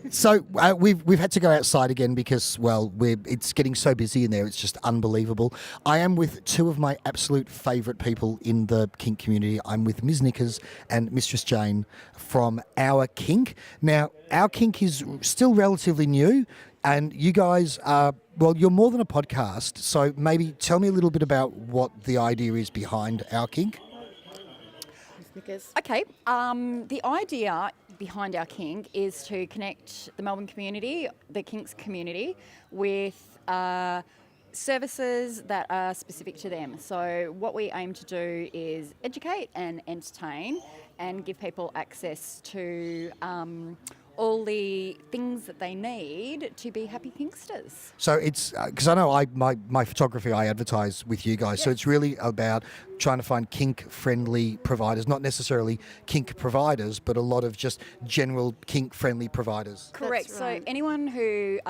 So we've had to go outside again because, well, it's getting so busy in there. It's just unbelievable. I am with two of my absolute favourite people in the kink community. I'm with Ms. Knickers and Mistress Jane from Our Kink. Now, Our Kink is still relatively new, and you guys are, well, you're more than a podcast. So maybe tell me a little bit about what the idea is behind Our Kink. Okay, the idea behind Our Kink is to connect the Melbourne community, the kinks community, with services that are specific to them. So what we aim to do is educate and entertain and give people access to all the things that they need to be happy kinksters. So it's because I know my photography I advertise with you guys, so it's really about trying to find kink-friendly providers, not necessarily kink providers, but a lot of just general kink-friendly providers. Correct. That's right. So anyone who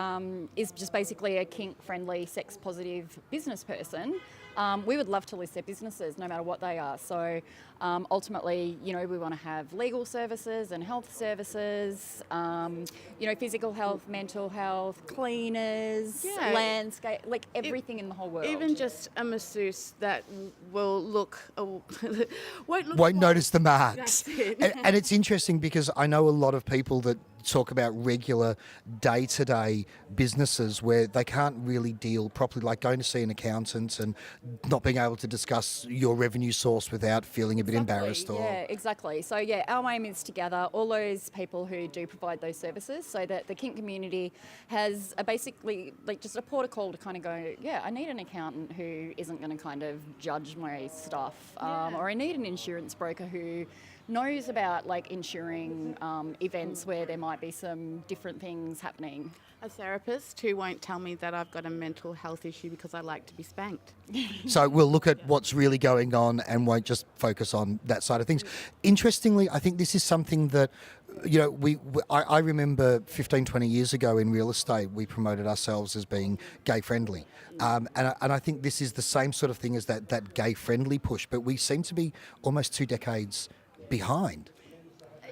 is just basically a kink-friendly, sex-positive business person, we would love to list their businesses, no matter what they are. So ultimately, we want to have legal services and health services, physical health, mental health, cleaners, landscape, like everything in the whole world. Even just a masseuse that will Won't notice the marks. That's it. And it's interesting because I know a lot of people that talk about regular day-to-day businesses where they can't really deal properly, like going to see an accountant and not being able to discuss your revenue source without feeling a bit embarrassed. Yeah, exactly. So our aim is to gather all those people who do provide those services so that the kink community has basically like just a port of call to kind of go, I need an accountant who isn't going to kind of judge my stuff, or I need an insurance broker who knows about like insuring events where there might be some different things happening. A therapist who won't tell me that I've got a mental health issue because I like to be spanked. So we'll look at what's really going on and won't just focus on that side of things. Interestingly, I think this is something that, I remember 15, 20 years ago in real estate, we promoted ourselves as being gay friendly. And I think this is the same sort of thing as that gay friendly push, but we seem to be almost 2 decades behind.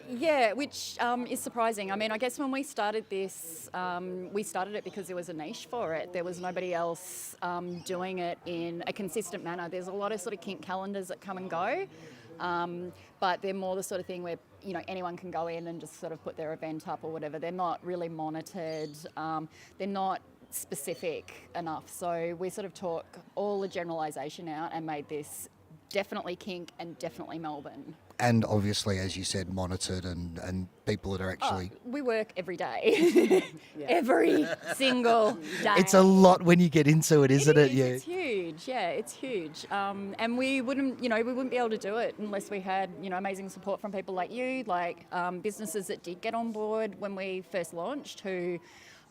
Yeah, which is surprising. I mean, I guess when we started this, we started it because there was a niche for it. There was nobody else doing it in a consistent manner. There's a lot of sort of kink calendars that come and go, but they're more the sort of thing where, anyone can go in and just sort of put their event up or whatever. They're not really monitored. They're not specific enough. So we sort of took all the generalisation out and made this definitely kink and definitely Melbourne. And obviously, as you said, monitored and people that are actually... we work every day. Every single day. It's a lot when you get into it, isn't it? Yeah. It's huge. Yeah, it's huge. And we wouldn't be able to do it unless we had, amazing support from people like you, like businesses that did get on board when we first launched who,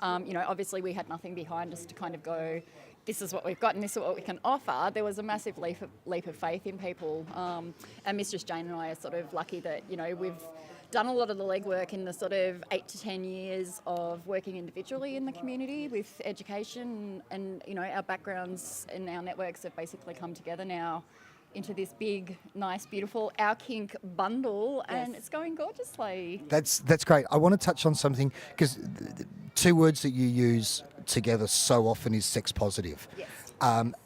obviously we had nothing behind us to kind of go, this is what we've got and this is what we can offer. There was a massive leap of faith in people. And Mistress Jane and I are sort of lucky that, we've done a lot of the legwork in the sort of 8 to 10 years of working individually in the community with education and, our backgrounds and our networks have basically come together now into this big, nice, beautiful Our Kink bundle, and it's going gorgeously. That's great. I want to touch on something because the 2 words that you use together so often is sex positive. Yes.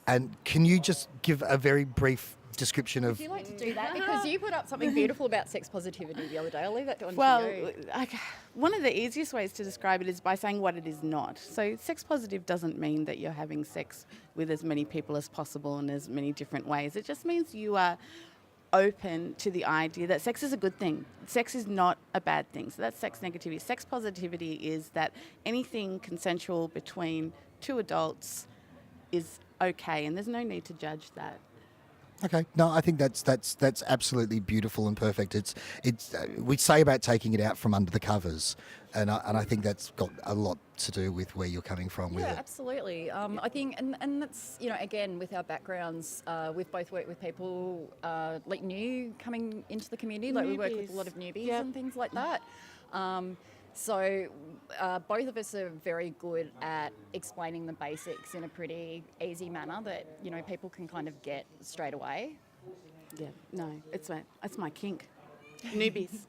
And can you just give a very brief description of... Would you like to do that? Because you put up something beautiful about sex positivity the other day. I'll leave that to you. One of the easiest ways to describe it is by saying what it is not. So sex positive doesn't mean that you're having sex with as many people as possible in as many different ways. It just means you are open to the idea that sex is a good thing. Sex is not a bad thing. So that's sex negativity. Sex positivity is that anything consensual between 2 adults is okay, and there's no need to judge that. Okay, no, I think that's absolutely beautiful and perfect. It's we say about taking it out from under the covers, and I think that's got a lot to do with where you're coming from with it. Yeah, absolutely. I think, and that's again with our backgrounds, we've both worked with people like new coming into the community. Like we work with a lot of newbies and things like that. So both of us are very good at explaining the basics in a pretty easy manner that people can kind of get straight away. Yeah, no, it's my kink. Newbies.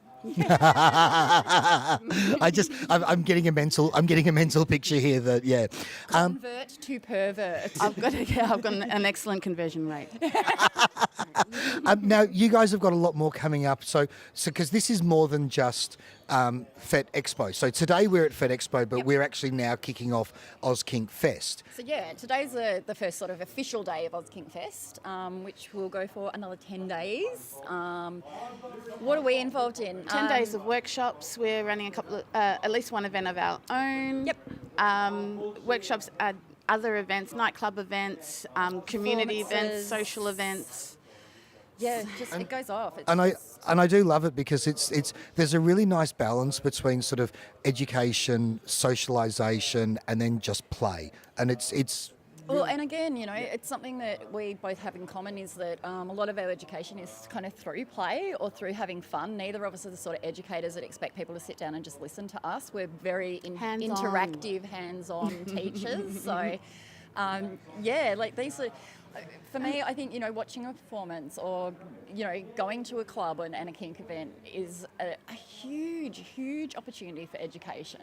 I'm getting a mental picture here that, yeah. Convert to pervert. I've got an excellent conversion rate. Now, you guys have got a lot more coming up. So because this is more than just Fet Expo. So today we're at Fet Expo, but we're actually now kicking off Oz Kink Fest. So yeah, today's the first sort of official day of Our Kink Fest, which will go for another 10 days. What are we involved in? 10 days of workshops. We're running a couple of, at least one event of our own. Yep. Workshops, other events, nightclub events, community events, Performances. social events. Yeah, just it goes off. It's And I do love it because it's there's a really nice balance between sort of education, socialization, and then just play. And it's Well, and again, you know, it's something that we both have in common is that a lot of our education is kind of through play or through having fun. Neither of us are the sort of educators that expect people to sit down and just listen to us. We're very Hands-on. interactive, hands-on teachers. So, yeah, like these are... For me, I think, you know, watching a performance or, you know, going to a club and a kink event is a huge, huge opportunity for education.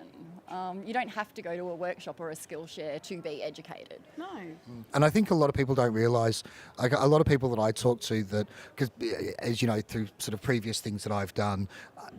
You don't have to go to a workshop or a Skillshare to be educated. No. And I think a lot of people don't realise, like a lot of people that I talk to that, because as you know, through sort of previous things that I've done,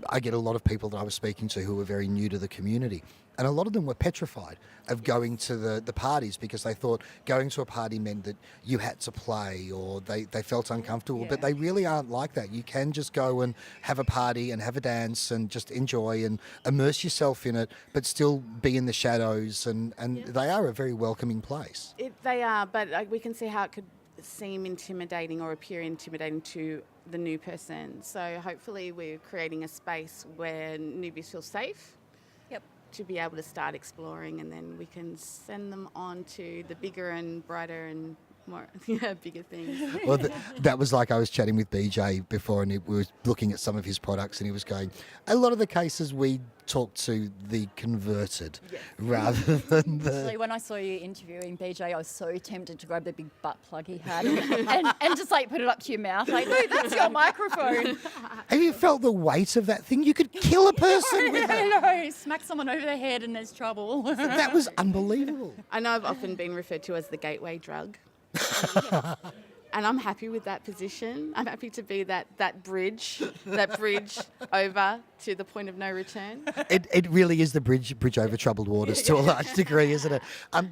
I get a lot of people that I was speaking to who were very new to the community. And a lot of them were petrified of going to the parties because they thought going to a party meant that you had to play or they felt uncomfortable. But they really aren't like that. You can just go and have a party and have a dance and just enjoy and immerse yourself in it, but still be in the shadows. And they are a very welcoming place. They are, but we can see how it could seem intimidating or appear intimidating to the new person. So hopefully we're creating a space where newbies feel safe. Yep. To be able to start exploring, and then we can send them on to the bigger and brighter and more bigger things. Well, that was like I was chatting with BJ before, and we were looking at some of his products, and he was going, a lot of the cases we talk to the converted rather than the... Actually, when I saw you interviewing BJ, I was so tempted to grab the big butt plug he had and just like put it up to your mouth. Like, no, that's your microphone. Have you felt the weight of that thing? You could kill a person with that. No, smack someone over the head and there's trouble. That was unbelievable. I know I've often been referred to as the gateway drug. And I'm happy with that position. I'm happy to be that bridge over to the point of no return. It really is the bridge over troubled waters to a large degree, isn't it?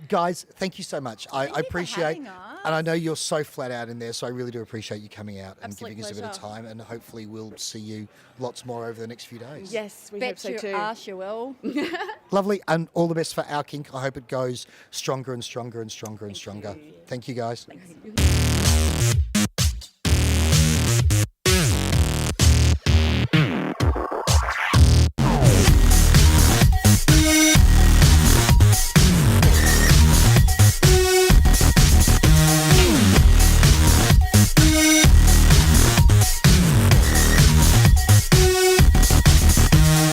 Guys, thank you so much. I you for appreciate, having us. and I know you're so flat out in there, so I really do appreciate you coming out and Absolute giving us a bit of pleasure. time, and hopefully we'll see you lots more over the next few days. Yes, we hope Bet so your too. ass you will. Lovely, and all the best for Our Kink. I hope it goes stronger and stronger and stronger and stronger. Thank you, guys. Thanks.